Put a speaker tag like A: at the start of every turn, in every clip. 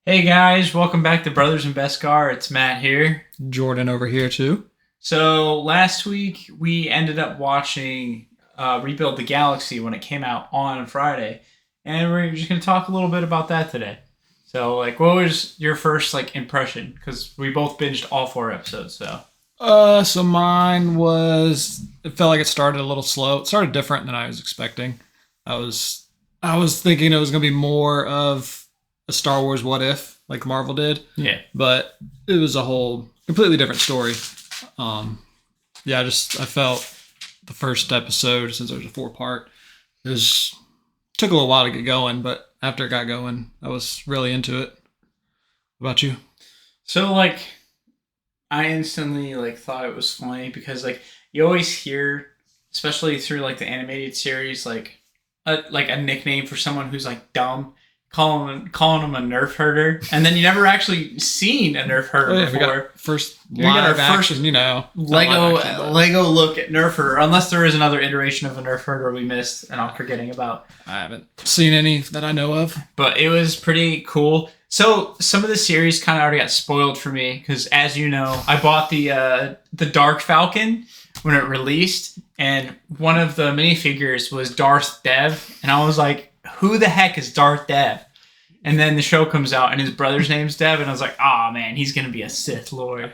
A: Hey guys, welcome back to Brothers in Beskar. It's Matt here.
B: Jordan over here too.
A: So last week we ended up watching Rebuild the Galaxy when it came out on Friday, and we're just gonna talk a little bit about that today. So, what was your first impression? Because we both binged all 4 episodes.
B: So mine was. It felt like it started a little slow. It started different than I was expecting. I was thinking it was gonna be more of a Star Wars What If, like Marvel did.
A: Yeah.
B: But it was a whole completely different story. Yeah, I felt the first episode, since there's a 4-part, it took a little while to get going, but after it got going, I was really into it. What about you?
A: So I instantly thought it was funny because you always hear, especially through the animated series, a nickname for someone who's dumb, calling them a nerf herder, and then you never actually seen a nerf herder
B: We
A: before.
B: got first
A: We got our
B: live action,
A: Lego look at nerf herder, unless there is another iteration of a nerf herder we missed and I'm forgetting about.
B: I haven't seen any that I know of.
A: But it was pretty cool. So some of the series kind of already got spoiled for me because, as you know, I bought the Dark Falcon when it released, and one of the minifigures was Darth Dev, and I was like, who the heck is Darth Dev? And then the show comes out, and his brother's name's Dev, and I was like, oh man, he's gonna be a Sith Lord.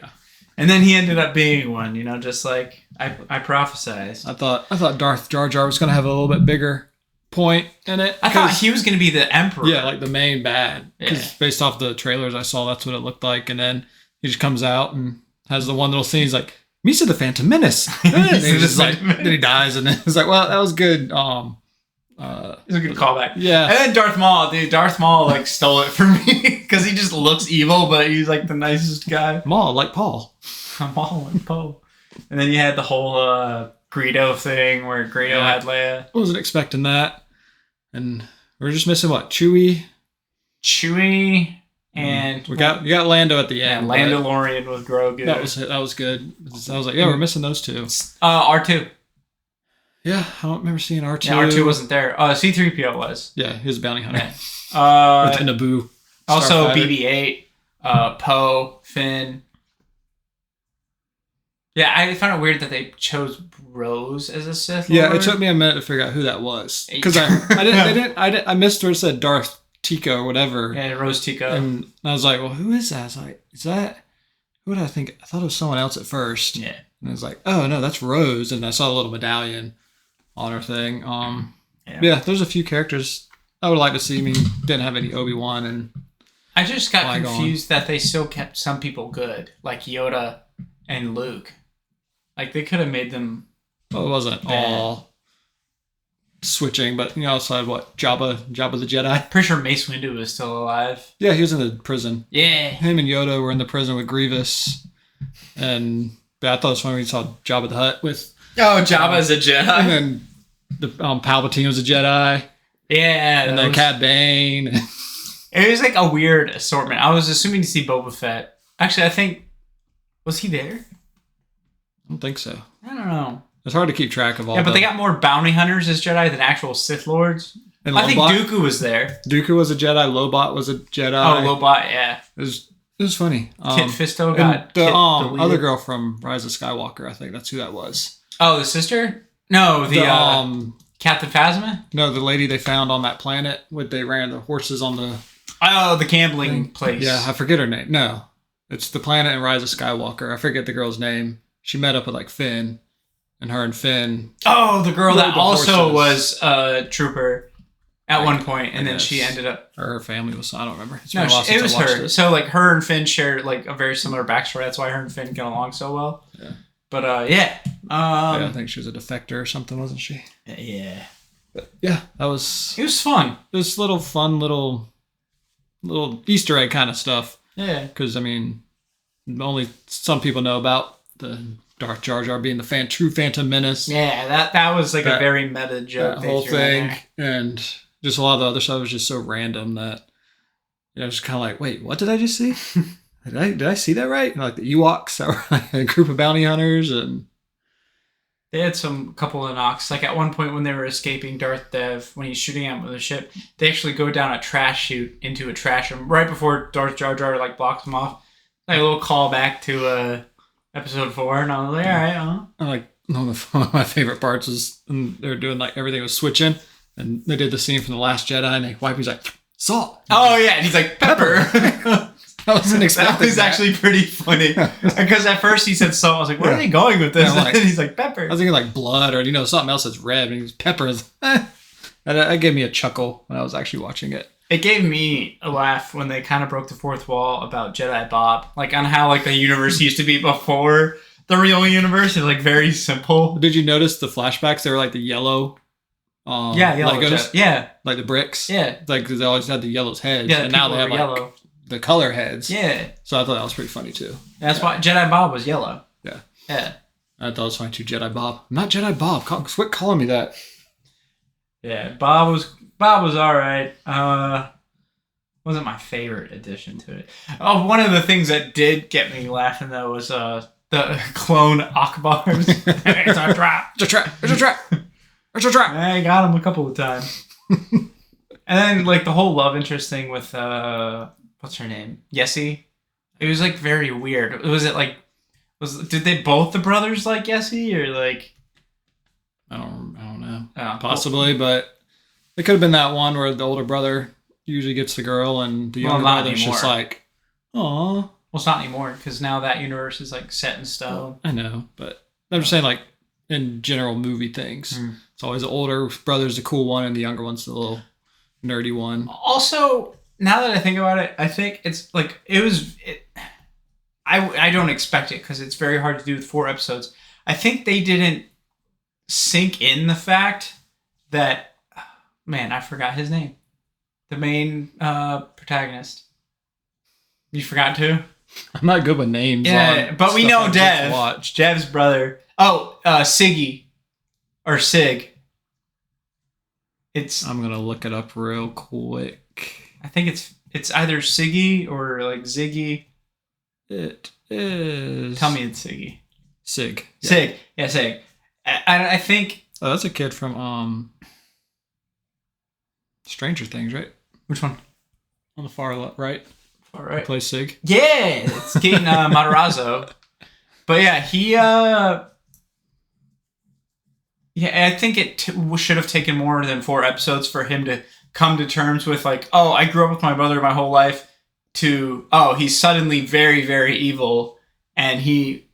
A: And then he ended up being one, just like I prophesized.
B: I thought Darth Jar Jar was gonna have a little bit bigger point in it.
A: I thought he was gonna be the Emperor.
B: Yeah, like the main bad. Because based off the trailers I saw, that's what it looked like. And then he just comes out and has the one little scene. He's like, Misa the Phantom Menace. And he's just like, then he dies, and then it's like, well, that was good.
A: It's a good callback.
B: Yeah.
A: And then Darth Maul, dude. Darth Maul stole it from me because he just looks evil, but he's the nicest guy.
B: Maul, like Paul.
A: Maul and Poe. And then you had the whole Greedo thing where Greedo had Leia.
B: I wasn't expecting that. And we're just missing what? Chewie,
A: and
B: you got Lando at the end.
A: Yeah, Landalorian with Grogu.
B: That was good. I was like, yeah, we're missing those two.
A: R2.
B: Yeah, I don't remember seeing R2.
A: Yeah, R2 wasn't there. C-3PO was.
B: Yeah, he was a bounty hunter.
A: Yeah.
B: With the Naboo.
A: Also, BB-8, Poe, Finn. Yeah, I found it weird that they chose Rose as a Sith Lord.
B: Yeah, it took me a minute to figure out who that was because I missed where it said Darth Tico or whatever.
A: Yeah, Rose Tico.
B: And I was like, well, who is that? I was like, is that who would I think? I thought it was someone else at first.
A: Yeah,
B: and I was like, oh no, that's Rose. And I saw a little medallion on her thing. Yeah, there's a few characters I would like to see. I mean, didn't have any Obi-Wan, and
A: I just got confused that they still kept some people good, like Yoda and Luke. They could have made them.
B: Well, it wasn't all switching, but also had what? Jabba the Jedi.
A: Pretty sure Mace Windu was still alive.
B: Yeah, he was in the prison.
A: Yeah.
B: Him and Yoda were in the prison with Grievous, and I thought it was funny when we saw Jabba the Hutt with.
A: Oh, Jabba's a Jedi.
B: And then the Palpatine was a Jedi.
A: Yeah.
B: And then Cad Bane.
A: It was a weird assortment. I was assuming to see Boba Fett. Actually, I think. Was he there?
B: I don't think so.
A: I don't know.
B: It's hard to keep track of all.
A: Yeah, but they got more bounty hunters as Jedi than actual Sith Lords. And I think Dooku was there.
B: Dooku was a Jedi. Lobot was a Jedi.
A: Oh, Lobot, yeah.
B: It was funny.
A: Kit Fisto got
B: the other girl from Rise of Skywalker. I think that's who that was.
A: Oh, the sister? No, the Captain Phasma?
B: No, the lady they found on that planet. They ran the horses on the.
A: Oh, the gambling place.
B: Yeah, I forget her name. No, it's the planet in Rise of Skywalker. I forget the girl's name. She met up with Finn, and her and Finn.
A: Oh, the girl that also was a trooper at one point, and then she ended up.
B: Or her family was. I don't remember.
A: No, it was her. So her and Finn shared a very similar backstory. That's why her and Finn get along so well.
B: Yeah.
A: But yeah.
B: I think she was a defector or something, wasn't she?
A: Yeah.
B: But yeah, that was.
A: It was fun.
B: This little fun little Easter egg kind of stuff.
A: Yeah.
B: Because only some people know about the Darth Jar Jar being the true Phantom Menace.
A: Yeah, that was a very meta joke.
B: That whole thing, and just a lot of the other stuff was just so random that just kind of like, wait, what did I just see? did I see that right? And the Ewoks that were a group of bounty hunters, and
A: They had some couple of knocks. Like at one point when they were escaping Darth Dev, when he's shooting at them with a ship, they actually go down a trash chute into a trash room right before Darth Jar Jar like blocks them off. Like a little callback to episode 4, and I was like, all right,
B: I like one of my favorite parts is when they were doing like everything was switching, and they did the scene from The Last Jedi, and they wipe. He's like salt.
A: Oh yeah, and he's like pepper.
B: I wasn't expecting
A: That was actually pretty funny because at first he said salt. I was like, where are they going with this?
B: Yeah, like-
A: and he's like pepper.
B: I was thinking like blood or something else that's red, and he's peppers. That gave me a chuckle when I was actually watching it.
A: It gave me a laugh when they kind of broke the fourth wall about Jedi Bob, like on how like the universe used to be before the real universe is like very simple.
B: Did you notice the flashbacks? They were like the yellow,
A: Yellow
B: Legos,
A: Jedi. Yeah,
B: like the bricks.
A: yeah,
B: Like 'cause they always had the yellow's heads,
A: yeah.
B: and now
A: people
B: they have
A: were
B: like
A: yellow.
B: the color heads.
A: Yeah,
B: So I thought that was pretty funny too.
A: that's why Jedi Bob was yellow.
B: Yeah.
A: Yeah,
B: I thought it was funny too. Jedi Bob, I'm not Jedi Bob. Quit calling me that.
A: yeah. Bob was all right. Wasn't my favorite addition to it. Oh, one of the things that did get me laughing though was the clone Akbars. It's a trap.
B: It's a trap. It's a trap. It's a trap.
A: I got him a couple of times. And then like the whole love interest thing with what's her name? Yessie. It was like very weird. Did they both the brothers like Yessie or like
B: I don't know.
A: oh,
B: Possibly, but it could have been that one where the older brother usually gets the girl, and the
A: Well,
B: younger
A: not
B: brother's just
A: anymore.
B: like, "Aw."
A: Well, it's not anymore because now that universe is like set in stone.
B: I know, but I'm just saying, like in general movie things,
A: Mm.
B: it's always the older brother's the cool one, and the younger one's the little nerdy one.
A: Also, now that I think about it, I think it's like I don't expect it because it's very hard to do with 4 episodes. I think they didn't sink in the fact that man, I forgot his name. The main protagonist. You forgot too?
B: I'm not good with names.
A: Yeah,
B: on
A: but we
B: stuff
A: know
B: I've just
A: Dev.
B: watched.
A: Dev's brother. Oh, Siggy. Or Sig.
B: I'm gonna look it up real quick.
A: I think it's either Siggy or like Ziggy.
B: It is.
A: Tell me it's Siggy.
B: Sig. Yeah.
A: Sig. Yeah, Sig. I think...
B: Oh, that's a kid from Stranger Things, right?
A: Which one?
B: On the far right.
A: All right.
B: Plays Sig.
A: Yeah, it's Gaten Matarazzo. But yeah, he... Yeah, I think it should have taken more than 4 episodes for him to come to terms with like, oh, I grew up with my brother my whole life, to, oh, he's suddenly very, very evil, and he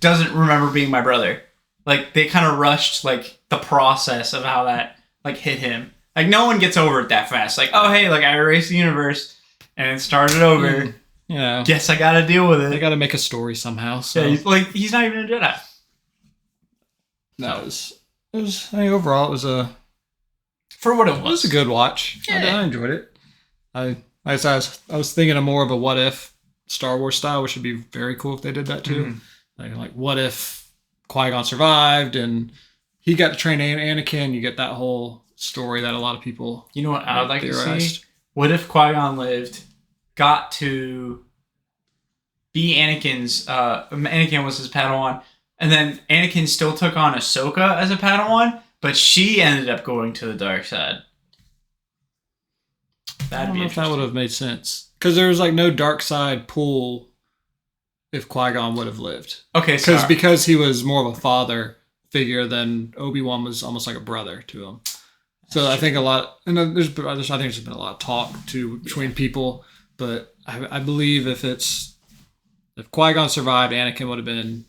A: doesn't remember being my brother. Like, they kind of rushed, like, the process of how that, like, hit him. Like, no one gets over it that fast. Like, oh, hey, like, I erased the universe, and it started over.
B: You know,
A: Guess I gotta deal with
B: they
A: it.
B: got to make a story somehow. So
A: Yeah, he's not even a Jedi.
B: no, it was. I mean, overall, it was a
A: For what it was.
B: a good watch.
A: Yeah.
B: I enjoyed it. I was thinking of more of a what if Star Wars style, which would be very cool if they did that too.
A: Mhm.
B: Like what if Qui-Gon survived and he got to train Anakin? You get that whole story that a lot of people
A: You know what I would like to see?
B: theorized.
A: What if Qui-Gon lived, got to be Anakin's... Anakin was his Padawan, and then Anakin still took on Ahsoka as a Padawan, but she ended up going to the dark side.
B: I
A: That'd
B: don't
A: be
B: know if that would
A: interesting.
B: have made sense because there was like no dark side pull if Qui-Gon would have lived.
A: Okay, so...
B: Because he was more of a father figure than Obi-Wan was almost like a brother to him. So I think a lot, and I think there's been a lot of talk too between people, but I believe if Qui-Gon survived, Anakin would have been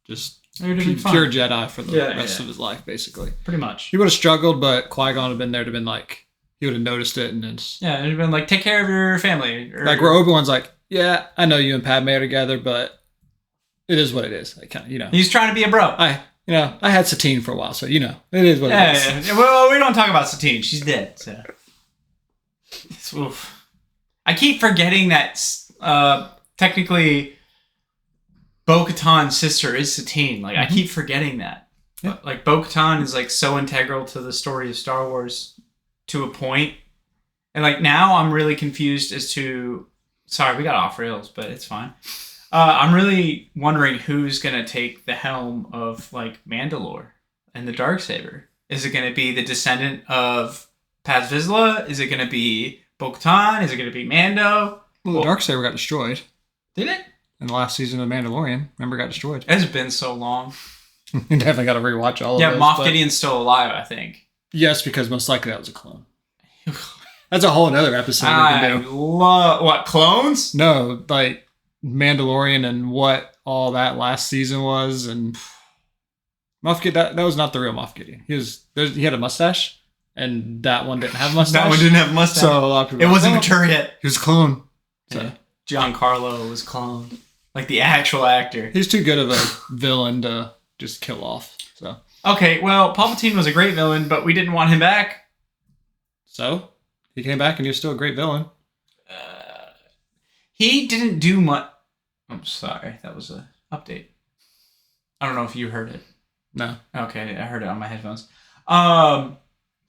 B: just
A: It would have been fun.
B: pure Jedi for the
A: Yeah,
B: rest
A: yeah.
B: of his life, basically.
A: Pretty much.
B: He would have struggled, but Qui-Gon would have been there to been like, he would have noticed it, and then
A: Yeah, it would have been like, take care of your family. Or,
B: like where Obi-Wan's like, yeah, I know you and Padme are together, but it is what it is. Like, kind of,
A: He's trying to be a bro.
B: I had Satine for a while, so it is what it
A: Yeah,
B: is.
A: yeah. Well, we don't talk about Satine. She's dead. So. Oof. I keep forgetting that technically Bo-Katan's sister is Satine. Like, I keep forgetting that.
B: Yeah.
A: But, like, Bo-Katan is like so integral to the story of Star Wars to a point. And like now I'm really confused as to... Sorry, we got off rails, but it's fine. I'm really wondering who's going to take the helm of like Mandalore. and the Darksaber? Is it going to be the descendant of Paz Vizsla? Is it going to be Bo-Katan? Is it going to be Mando?
B: Well, the Darksaber got destroyed
A: Did it?
B: in the last season of Mandalorian. Remember, it got destroyed.
A: It's been so long.
B: You definitely got to rewatch all of
A: Yeah,
B: those,
A: Moff
B: but-
A: Gideon's still alive, I think.
B: Yes, because most likely that was a clone. That's a whole another episode we can do.
A: What, clones?
B: No, like Mandalorian and what all that last season was, and Moff Gideon. That was not the real Moff Gideon. He had a mustache, and that one didn't have a mustache.
A: That one didn't have a mustache.
B: So a lot of people
A: It
B: were like,
A: wasn't
B: "Oh,
A: mature yet.
B: He was a clone. So
A: Yeah. Giancarlo was cloned. Like the actual actor.
B: he's too good of a villain to just kill off.
A: Okay, well, Palpatine was a great villain, but we didn't want him back.
B: So he came back, and he was still a great villain.
A: He didn't do much. I'm sorry, that was a update. I don't know if you heard it.
B: No,
A: Okay, I heard it on my headphones.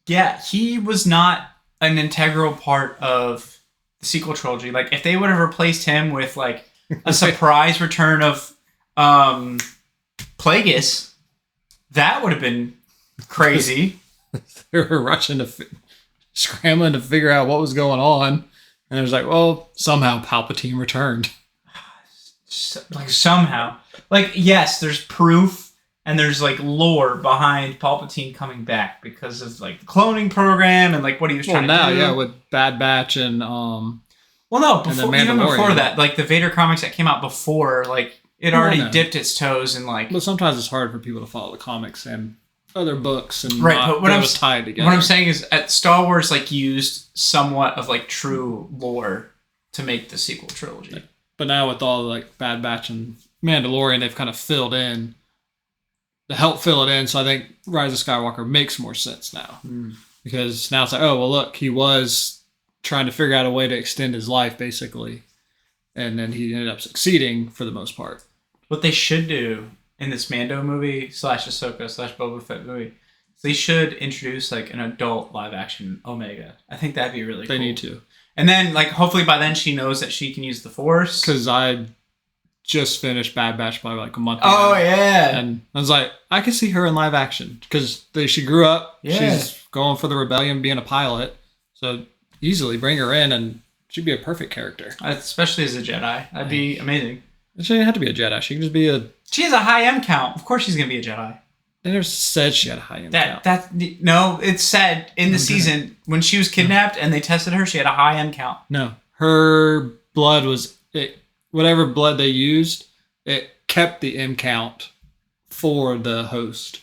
A: Yeah, he was not an integral part of the sequel trilogy. Like, if they would have replaced him with like a surprise return of Plagueis, that would have been crazy.
B: they were rushing scrambling to figure out what was going on, and it was like, well, somehow Palpatine returned.
A: Like somehow, like yes, there's proof and there's like lore behind Palpatine coming back because of like the cloning program and like what he was
B: Well,
A: trying
B: now,
A: to do.
B: yeah, with Bad Batch and
A: Well, no,
B: And the
A: before, even
B: Mandalorian.
A: before that, like the Vader comics that came out before, like it
B: Oh, I
A: already
B: know.
A: dipped its toes in like.
B: But sometimes it's hard for people to follow the comics and other books and
A: Right,
B: not
A: but what
B: those
A: I'm-
B: tied together.
A: What I'm saying is, at Star Wars like used somewhat of like true lore to make the sequel trilogy.
B: But now with all like Bad Batch and Mandalorian, they've kind of filled in to help fill it in. So I think Rise of Skywalker makes more sense now because now it's like, oh well, look, he was trying to figure out a way to extend his life basically, and then he ended up succeeding for the most part.
A: What they should do in this Mando movie / Ahsoka / Boba Fett movie, is they should introduce like an adult live action Omega. I think that'd be really
B: They
A: cool.
B: need to,
A: And then like hopefully by then she knows that she can use the Force.
B: because I just finished Bad Batch by like a month
A: Oh
B: ago.
A: yeah.
B: And I was like, I could see her in live action because she grew up.
A: Yeah.
B: She's going for the rebellion, being a pilot. So easily bring her in, and she'd be a perfect character.
A: Especially as a Jedi. That'd be amazing.
B: She didn't have to be a Jedi. She could just be a.
A: She has a high M count. Of course she's gonna be a Jedi.
B: They never said she had a high end
A: That no, it said in the
B: did it?
A: season when she was kidnapped and they tested her, she had a high M count.
B: No, her blood was it. Whatever blood they used, it kept the M count for the host.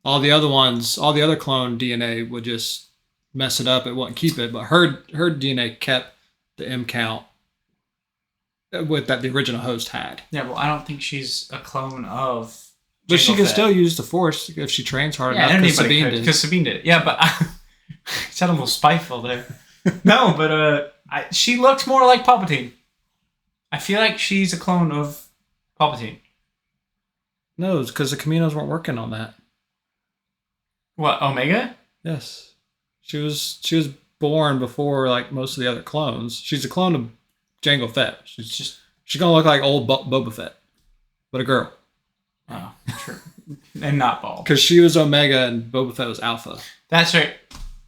B: All the other ones, all the other clone DNA would just mess it up. It wouldn't keep it, but her DNA kept the M count with that the original host had.
A: Yeah, well, I don't think she's a clone of.
B: But she
A: Jango
B: can
A: Fett.
B: still use the Force if she trains hard
A: Yeah,
B: enough. 'Cause
A: anybody
B: Sabine
A: could
B: did.
A: because Sabine did it. Yeah, but it sounded a little spiteful there. No, but she looks more like Palpatine. I feel like she's a clone of Palpatine.
B: No, it's because the Caminos weren't working on that.
A: What, Omega?
B: Yes, she was born before like most of the other clones. She's a clone of Jango Fett. She's gonna look like old Boba Fett, but a girl.
A: Oh, true. And not bald.
B: Because she was Omega and Boba Fett was Alpha.
A: That's right.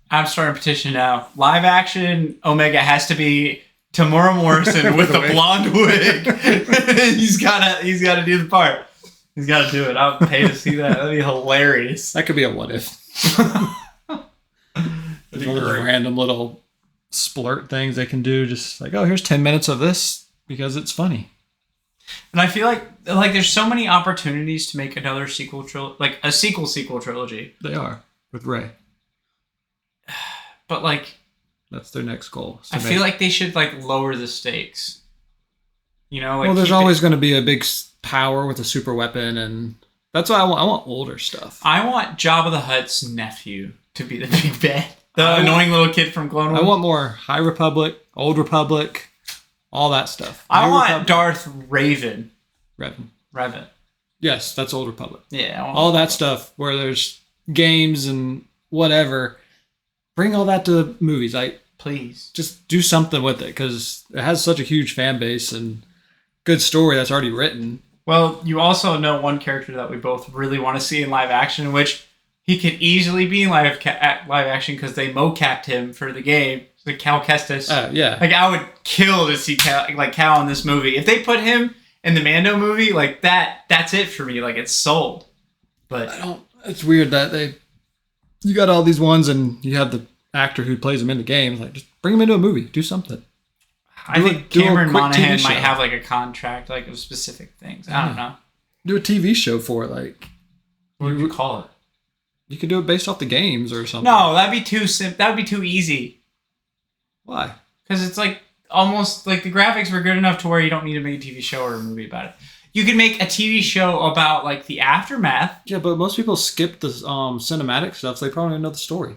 A: I'm starting a petition now. Live action Omega has to be Tamora Morrison with
B: With a
A: the
B: wig.
A: blonde wig. he's gotta do the part. He's gotta do it. I'll pay to see that. That'd be hilarious.
B: That could be a what if.
A: That'd
B: One
A: be
B: of those
A: great.
B: random little splurt things they can do, just like, oh, here's 10 minutes of this because it's funny.
A: And I feel like there's so many opportunities to make another sequel trilogy, like a sequel trilogy.
B: They are with Rey.
A: But like,
B: That's their next goal.
A: I feel like they should like lower the stakes. You know, like
B: well, there's
A: keep it-
B: always going to be a big power with a super weapon, and that's why I want older stuff.
A: I want Jabba the Hutt's nephew to be the big bad, the
B: I want-
A: annoying little kid from Clone Wars.
B: I want more High Republic, Old Republic, all that stuff.
A: I
B: New
A: want
B: Republic-
A: Darth Raven.
B: Revan. Yes, that's Old Republic.
A: Yeah, I want
B: All that stuff where there's games and whatever. Bring all that to movies. Like,
A: please.
B: just do something with it because it has such a huge fan base and good story that's already written.
A: Well, you also know one character that we both really want to see in live action, which he could easily be in live action because they mocapped him for the game. Like Cal Kestis.
B: Yeah.
A: Like I would kill to see Cal in this movie. If they put him in the Mando movie, like that's it for me. Like it's sold. But
B: it's weird that you got all these ones and you have the actor who plays them in the games. Like just bring him into a movie, do something.
A: I think Cameron Monaghan might have like a contract like of specific things. I don't know.
B: Do a TV show for it. Like
A: what would you call it?
B: You could do it based off the games or something.
A: No, that'd be too that would be too easy.
B: Why?
A: Because it's like almost like the graphics were good enough to where you don't need to make a TV show or a movie about it. You could make a TV show about like the aftermath.
B: Yeah, but most people skip the cinematic stuff, so they probably don't know the story.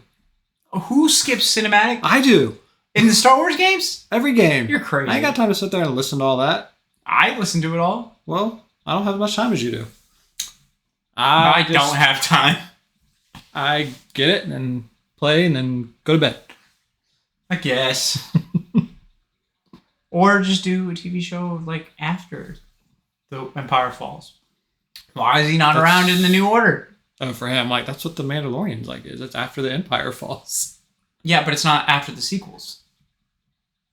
A: Who skips cinematic?
B: I do.
A: In the Star Wars games?
B: Every game.
A: You're crazy.
B: I ain't got time to sit there and listen to all that.
A: I listen to it all.
B: Well, I don't have as much time as you do.
A: I don't have time.
B: I get it and play and then go to bed.
A: I guess. Or just do a TV show like after the Empire Falls. Why is he not around in the New Order?
B: Oh, for him, like that's what the Mandalorian's like is. It's after the Empire Falls.
A: Yeah, but it's not after the sequels.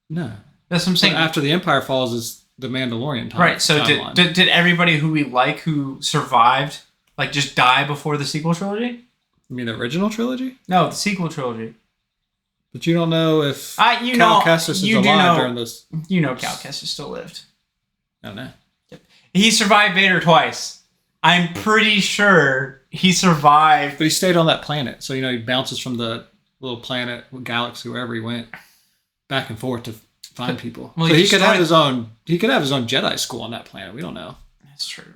B: No,
A: that's what I'm saying.
B: But after the Empire Falls is the Mandalorian time.
A: Right. So did everybody who we like who survived like just die before the sequel trilogy?
B: You mean the original trilogy?
A: No, the sequel trilogy.
B: But you don't know if
A: Cal
B: Kestis is alive during this.
A: You know Cal Kestis still lived.
B: I don't know.
A: He survived Vader twice. I'm pretty sure he survived.
B: But he stayed on that planet. So, he bounces from the little planet, galaxy, wherever he went, back and forth to find people. Well, so he could have his own Jedi school on that planet. We don't know.
A: That's true.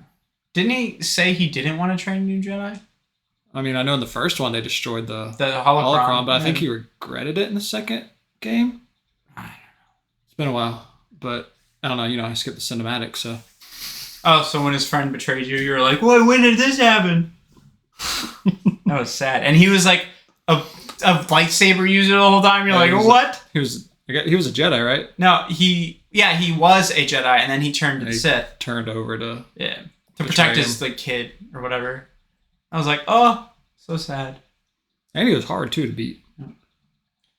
A: Didn't he say he didn't want to train new Jedi?
B: I mean, I know in the first one they destroyed the
A: holocron,
B: but I think he regretted it in the second game.
A: I don't know.
B: It's been a while, but I don't know. I skipped the cinematic, so.
A: Oh, so when his friend betrayed you, you were like, "What? When did this happen?" That was sad. And he was like a lightsaber user the whole time. You're like, "What?"
B: He was a Jedi, right?
A: No, he was a Jedi, and then he turned to the Sith.
B: Turned over to
A: protect his kid or whatever. I was like, oh, so sad.
B: And he was hard too to beat.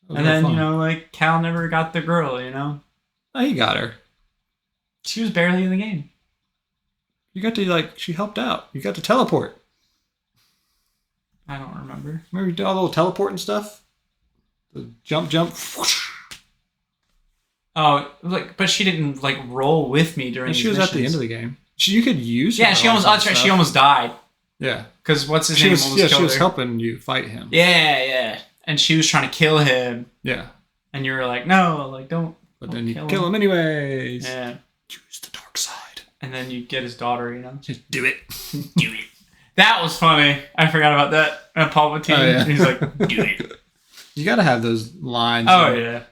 A: And then Cal never got the girl.
B: Oh, he got her.
A: She was barely in the game.
B: You got to she helped out. You got to teleport.
A: I don't remember.
B: Remember you did all the little teleporting stuff? The jump. Whoosh.
A: Oh, but she didn't roll with me during.
B: She was missions. At the end of the game. You could use.
A: Yeah, she almost died.
B: Yeah,
A: because what's his name?
B: She was helping you fight him.
A: Yeah, and she was trying to kill him.
B: Yeah,
A: and you were like, no, don't.
B: But then you kill him anyways.
A: Yeah,
B: choose the dark side,
A: and then you get his daughter.
B: Just do it,
A: do it. That was funny. I forgot about that. Palpatine. Oh, yeah. He's like, do it.
B: You got to have those lines.
A: Oh yeah.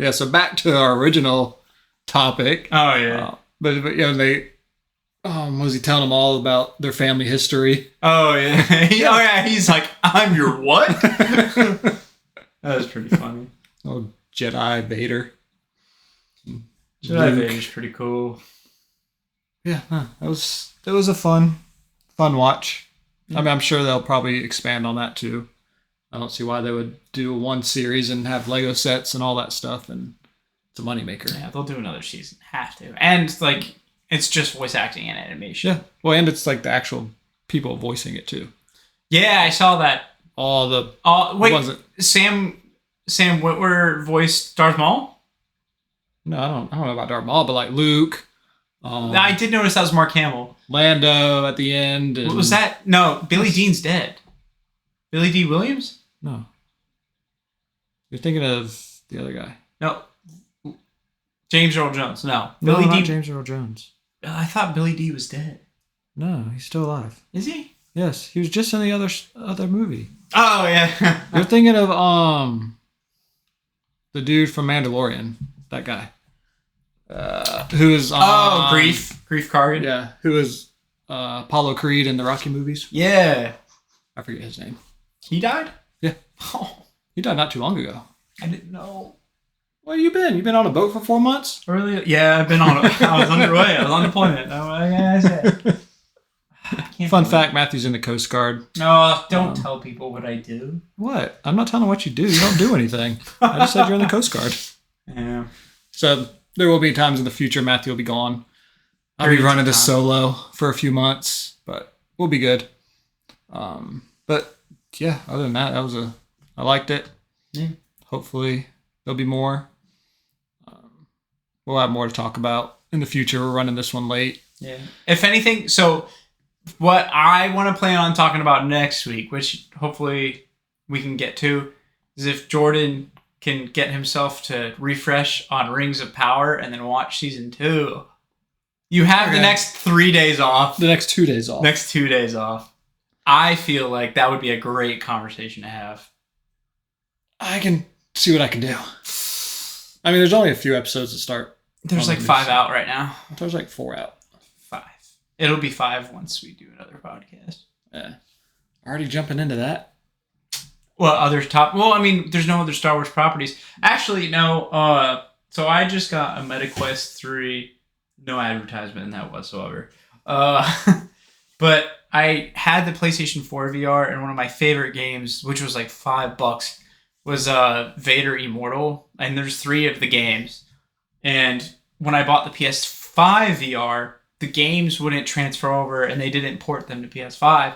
B: So back to our original topic.
A: Oh yeah.
B: But they. Was he telling them all about their family history?
A: Oh yeah. He's like, I'm your what? That was pretty funny.
B: Oh, Jedi Vader.
A: Jedi Vader's pretty cool.
B: Yeah, it was a fun watch. Yeah. I mean, I'm sure they'll probably expand on that too. I don't see why they would do one series and have Lego sets and all that stuff, and it's a moneymaker.
A: Yeah, they'll do another season. Have to. And it's just voice acting and animation.
B: Yeah. Well, and it's the actual people voicing it too.
A: Yeah, I saw that.
B: Wait,
A: Sam Witwer voiced Darth Maul?
B: No, I don't know about Darth Maul, but Luke.
A: I did notice that was Mark Hamill.
B: Lando at the end.
A: What was that? No, Billy Dean's dead. Billy D. Williams?
B: No. You're thinking of the other guy.
A: No. James Earl Jones. No.
B: Billy D. James Earl Jones.
A: I thought Billy D was dead.
B: No, he's still alive.
A: Is he?
B: Yes, he was just in the other movie.
A: Oh yeah.
B: You're thinking of the dude from Mandalorian, that guy. Who is
A: Grief Kargan.
B: Yeah, who is Apollo Creed in the Rocky movies.
A: Yeah.
B: I forget his name.
A: He died?
B: Yeah.
A: Oh.
B: He died not too long ago.
A: I didn't know.
B: Where you been? You been on a boat for 4 months?
A: Really? Yeah, I've been on. I was underway. I was on deployment. Yeah, I said.
B: Fun fact, Matthew's in the Coast Guard.
A: No, don't tell people what I do.
B: What? I'm not telling what you do. You don't do anything. I just said you're in the Coast Guard.
A: Yeah.
B: So there will be times in the future Matthew will be gone. I'll be running this solo for a few months, but we'll be good. But yeah, other than that, I liked it.
A: Yeah.
B: Hopefully there'll be more. We'll have more to talk about in the future. We're running this one late.
A: Yeah. If anything, so what I want to plan on talking about next week, which hopefully we can get to, is if Jordan can get himself to refresh on Rings of Power and then watch season 2. You have the next 3 days off.
B: The next 2 days off.
A: Next 2 days off. I feel like that would be a great conversation to have.
B: I can see what I can do. I mean, there's only a few episodes to start.
A: There's like 5 out right now.
B: There's like 4 out.
A: 5. It'll be 5 once we do another podcast.
B: Yeah. Already jumping into that.
A: Well, I mean, there's no other Star Wars properties. Actually, no. So I just got a MetaQuest 3. No advertisement in that whatsoever. But I had the PlayStation 4 VR, and one of my favorite games, which was like $5, was Vader Immortal. And there's 3 of the games. And when I bought the PS5 VR, the games wouldn't transfer over, and they didn't port them to PS5.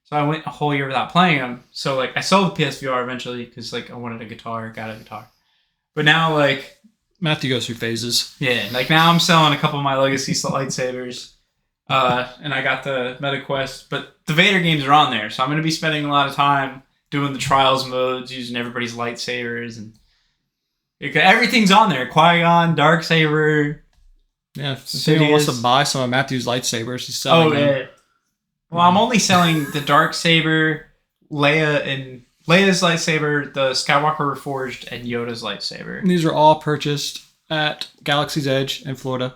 A: So I went a whole year without playing them. So like I sold the PSVR eventually because like I wanted a guitar, got a guitar. But now like
B: Matthew goes through phases.
A: Yeah, like now I'm selling a couple of my Legacy lightsabers. And I got the MetaQuest, but the Vader games are on there, so I'm going to be spending a lot of time doing the trials modes, using everybody's lightsabers, and everything's on there. Qui-Gon, Darksaber.
B: Yeah, if anyone wants to buy some of Matthew's lightsabers, he's selling them.
A: Yeah. Well, I'm only selling the Darksaber, Leia's lightsaber, the Skywalker Reforged, and Yoda's lightsaber.
B: And these are all purchased at Galaxy's Edge in Florida.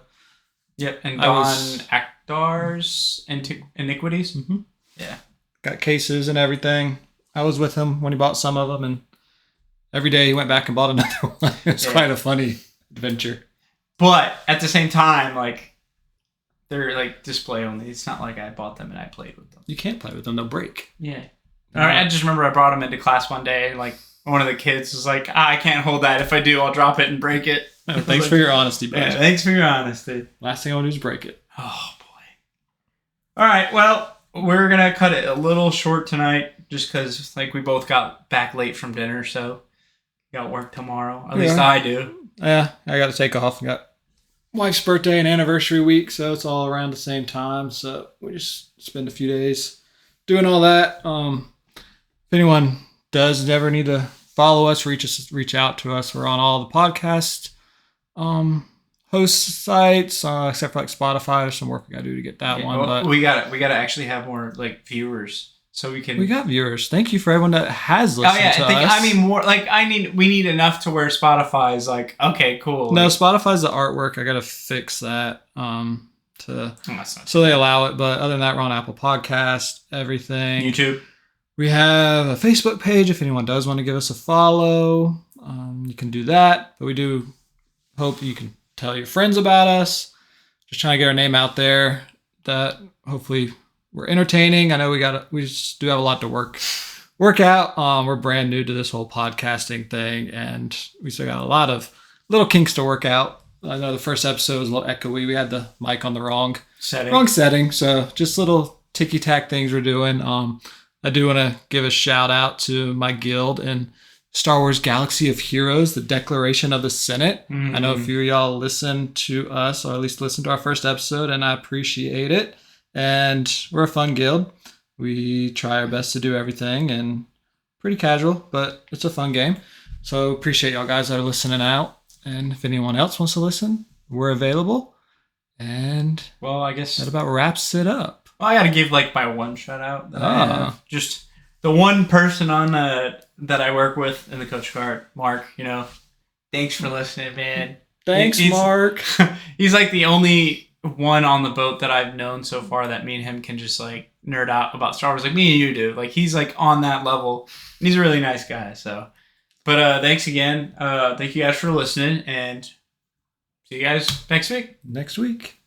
A: Yep, and Don Akhtar's Iniquities.
B: Mm-hmm.
A: Yeah.
B: Got cases and everything. I was with him when he bought some of them, and every day he went back and bought another one. It was quite a funny adventure.
A: But at the same time, like, they're like display only. It's not like I bought them and I played with them.
B: You can't play with them; they'll break.
A: Yeah. I just remember I brought them into class one day, and like one of the kids was like, I can't hold that. If I do, I'll drop it and break it.
B: Oh, thanks for your honesty, bud.
A: Yeah, thanks for your honesty.
B: Last thing I want to do is break it.
A: Oh, boy. All right, well, we're going to cut it a little short tonight just because, like, we both got back late from dinner, so got work tomorrow. At least I do.
B: Yeah, I got to take off. I got wife's birthday and anniversary week, so it's all around the same time, so we just spend a few days doing all that. If anyone does ever need to follow us, reach out to us. We're on all the podcast host sites, except for like Spotify. There's some work we gotta do to get that one.
A: Well,
B: but
A: we gotta actually have more like viewers, so we can.
B: We got viewers. Thank you for everyone that has listened to us.
A: I mean more like we need enough to where Spotify is like, okay, cool.
B: No,
A: like,
B: Spotify's the artwork. I gotta fix that. So they allow it. But other than that, we're on Apple Podcast, everything.
A: YouTube.
B: We have a Facebook page. If anyone does want to give us a follow, you can do that. But we do hope you can tell your friends about us. Just trying to get our name out there. That hopefully we're entertaining. I know we just do have a lot to work out. We're brand new to this whole podcasting thing, and we still got a lot of little kinks to work out. I know the first episode was a little echoey. We had the mic on the wrong setting. So just little ticky-tack things we're doing. I do want to give a shout out to my guild and Star Wars Galaxy of Heroes, the Declaration of the Senate. Mm-hmm. I know a few of y'all listen to us, or at least listen to our first episode, and I appreciate it. And we're a fun guild. We try our best to do everything, and pretty casual, but it's a fun game. So appreciate y'all guys that are listening out. And if anyone else wants to listen, we're available. And
A: well, I guess
B: that about wraps it up.
A: Well, I got to give like my one shout out. Just the one person on that I work with in the Coach Cart, Mark. Thanks for listening, man.
B: Thanks, Mark.
A: He's like the only one on the boat that I've known so far that me and him can just like nerd out about Star Wars like me and you do. Like he's like on that level. And he's a really nice guy. So, but thanks again. Thank you guys for listening, and see you guys next week.